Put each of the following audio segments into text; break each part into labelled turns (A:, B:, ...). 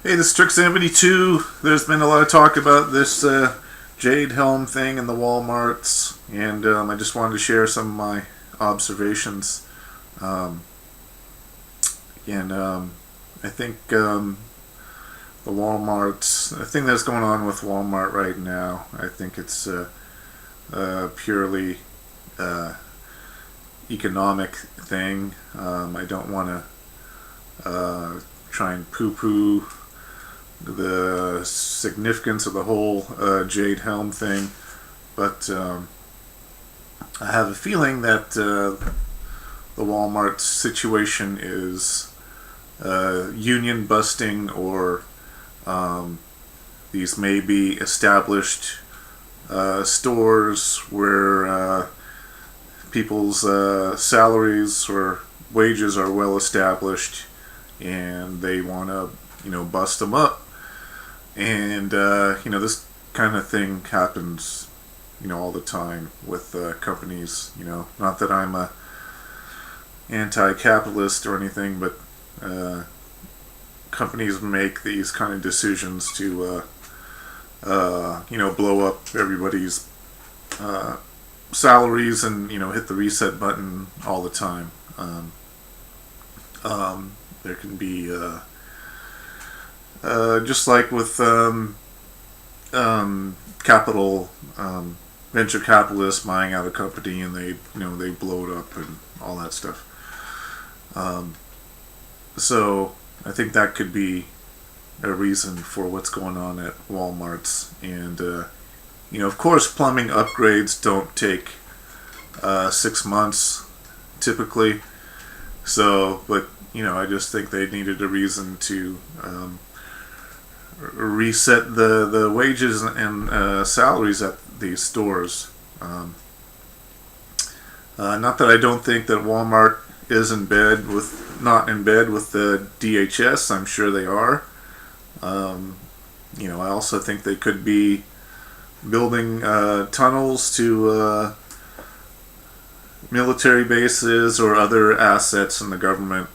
A: Hey, this is Trick72. There's been a lot of talk about this Jade Helm thing in the Walmarts, and I just wanted to share some of my observations. Um, and I think the the thing that's going on with Walmart right now, I think it's purely uh, economic thing. I don't want to try and poo-poo the significance of the whole Jade Helm thing, but I have a feeling that the Walmart situation is union busting, or these may be established stores where people's salaries or wages are well established, and they want to, bust them up. And this kind of thing happens, all the time with companies. Not that I'm a anti-capitalist or anything, but companies make these kind of decisions to blow up everybody's salaries and hit the reset button all the time. There can be just like with capital venture capitalists buying out a company, and they blow it up and all that stuff. So I think that could be a reason for what's going on at Walmart's. And of course, plumbing upgrades don't take 6 months typically. So, but I just think they needed a reason to reset the wages and salaries at these stores. Not that I don't think that Walmart is not in bed with the DHS. I'm sure they are. I also think they could be building tunnels to military bases or other assets in the government,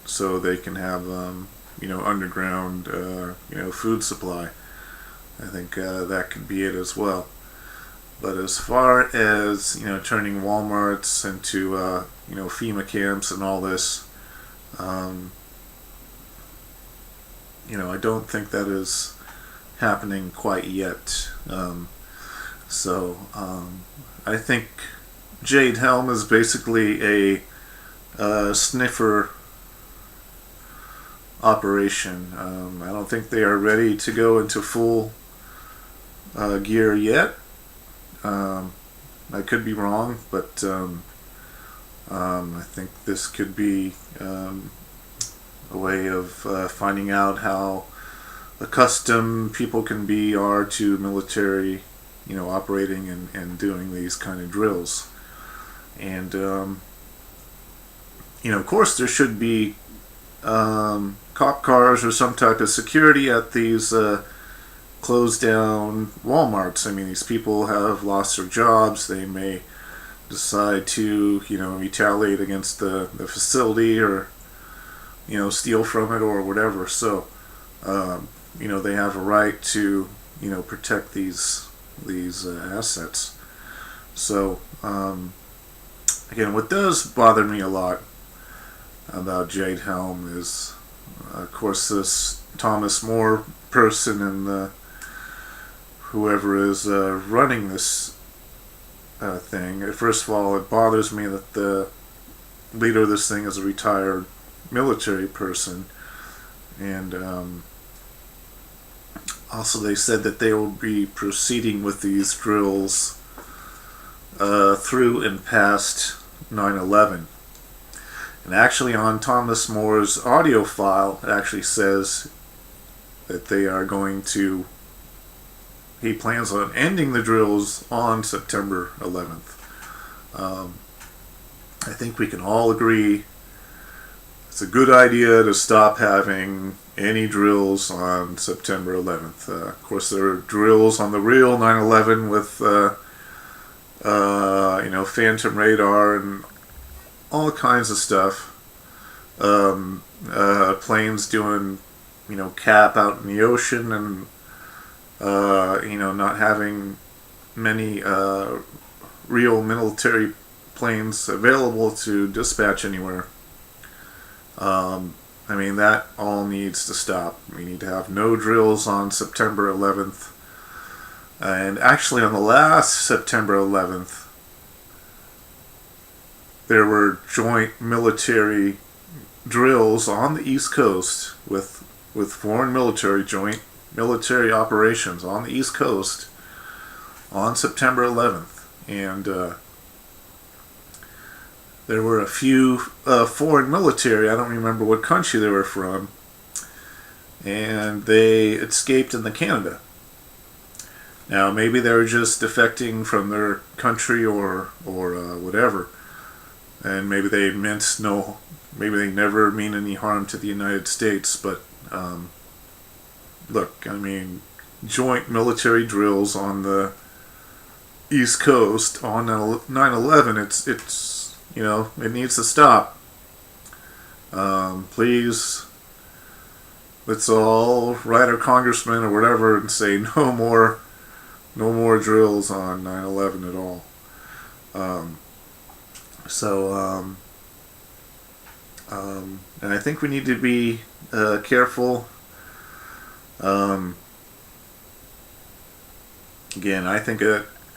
A: so they can have underground food supply. I think that could be it as well. But as far as turning Walmarts into FEMA camps and all this, I don't think that is happening quite yet. I think Jade Helm is basically a sniffer operation. I don't think they are ready to go into full gear yet. I could be wrong, but I think this could be a way of finding out how accustomed people can be to military, operating and doing these kind of drills. And of course, there should be cop cars or some type of security at these closed down Walmarts. I mean, these people have lost their jobs. They may decide to retaliate against the facility, or steal from it or whatever. So they have a right to protect these assets. So again, what does bother me a lot about Jade Helm is, of course, this Thomas More person and whoever is running this thing. First of all, it bothers me that the leader of this thing is a retired military person, and also they said that they will be proceeding with these drills through and past 9/11. And actually, on Thomas More's audio file, it actually says that he plans on ending the drills on September 11th. I think we can all agree it's a good idea to stop having any drills on September 11th. Of course, there are drills on the real 9/11 with phantom radar and all kinds of stuff. Planes doing cap out in the ocean, and not having many real military planes available to dispatch anywhere. That all needs to stop. We need to have no drills on September 11th. And actually, on the last September 11th, there were joint military drills on the East Coast with foreign military, joint military operations on the East Coast on September 11th. And there were a few foreign military, I don't remember what country they were from, and they escaped into Canada. Now, maybe they were just defecting from their country or whatever, and maybe they never mean any harm to the United States. But look, joint military drills on the East Coast on 9/11. It needs to stop. Please, let's all write our congressman or whatever and say no more drills on 9/11 at all. And I think we need to be careful. Again, I think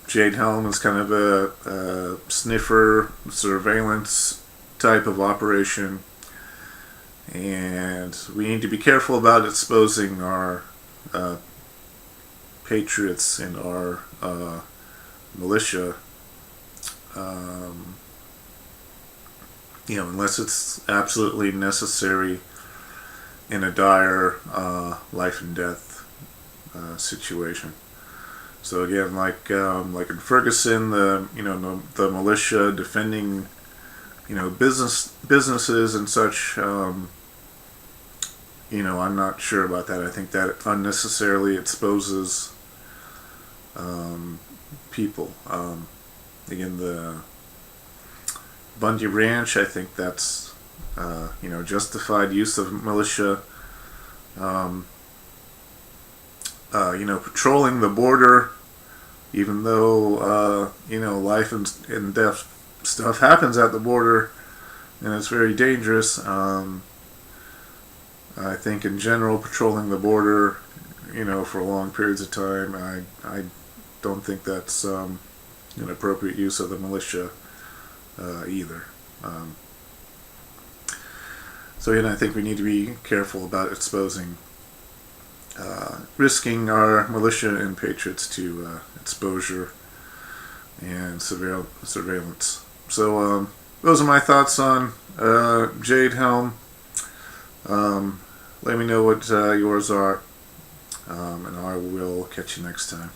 A: Jade Helm is kind of a sniffer surveillance type of operation, and we need to be careful about exposing our patriots and our militia, unless it's absolutely necessary in a dire life and death situation. So again, like in Ferguson, the militia defending businesses and such. I'm not sure about that. I think that unnecessarily exposes people. Again, the Bundy Ranch, I think that's justified use of militia. Patrolling the border, even though life and death stuff happens at the border, and it's very dangerous. I think in general, patrolling the border, for long periods of time, I don't think that's an appropriate use of the militia either. I think we need to be careful about exposing, risking our militia and patriots to exposure and surveillance. So those are my thoughts on Jade Helm. Let me know what yours are, and I will catch you next time.